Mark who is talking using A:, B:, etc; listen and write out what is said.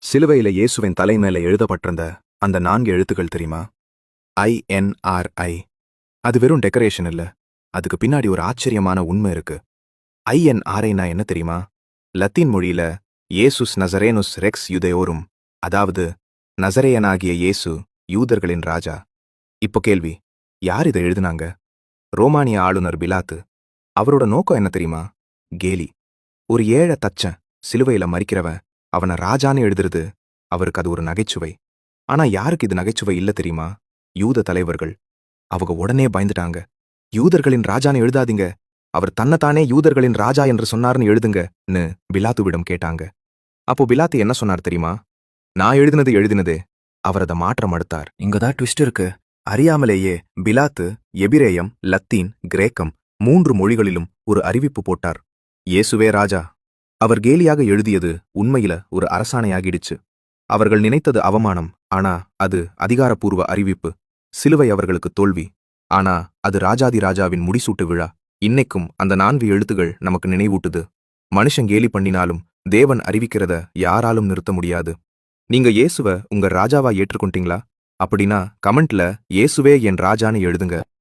A: சிலுவையில இயேசுவின் தலை மேல எழுதப்பட்டிருந்த அந்த 4 எழுத்துக்கள் தெரியுமா? INRI. அது வெறும் டெக்கரேஷன் இல்ல. அதுக்கு பின்னாடி ஒரு ஆச்சரியமான உண்மை இருக்கு. INRIனா என்ன தெரியுமா? லத்தீன் மொழியில இயேசுஸ் நசரேனுஸ் ரெக்ஸ் யூதேயோரும், அதாவது நசரேயனாகிய இயேசு யூதர்களின் ராஜா. இப்போ கேள்வி, யார் இதை எழுதுனாங்க? ரோமானிய ஆளுநர் பிலாத்து. அவரோட நோக்கம் என்ன தெரியுமா? கேலி. ஒரு ஏழை தச்சன் சிலுவையில மரிக்கிறவன் அவனை ராஜான்னு எழுதுறது அவருக்கு அது ஒரு நகைச்சுவை. ஆனா யாருக்கு இது நகைச்சுவை இல்ல தெரியுமா? யூத தலைவர்கள். அவங்க உடனே பயந்துட்டாங்க. யூதர்களின் ராஜான்னு எழுதாதீங்க, அவர் தன்னைத்தானே யூதர்களின் ராஜா என்று சொன்னார்னு எழுதுங்கன்னு பிலாத்துவிடம் கேட்டாங்க. அப்போ பிலாத்து என்ன சொன்னார் தெரியுமா? நான் எழுதினதே. அவர் அதை மாற்ற மறுத்தார். இங்கதான் ட்விஸ்ட் இருக்கு. அறியாமலேயே பிலாத்து எபிரேயம், லத்தீன், கிரேக்கம் 3 மொழிகளிலும் ஒரு அறிவிப்பு போட்டார். இயேசுவே ராஜா. அவர் கேலியாக எழுதியது உண்மையில ஒரு அரசாணையாகிடுச்சு. அவர்கள் நினைத்தது அவமானம், ஆனா அது அதிகாரப்பூர்வ அறிவிப்பு. சிலுவை அவர்களுக்கு தோல்வி, ஆனா அது ராஜாதி ராஜாவின் முடிசூட்டு விழா. இன்னைக்கும் அந்த 4 எழுத்துகள் நமக்கு நினைவூட்டுது. மனுஷன் கேலி பண்ணினாலும் தேவன் அறிவிக்கிறத யாராலும் நிறுத்த முடியாது. நீங்க இயேசுவ உங்க ராஜாவா ஏற்றுக்கொண்டீங்களா? அப்படின்னா கமெண்ட்ல இயேசுவே என் ராஜான்னு எழுதுங்க.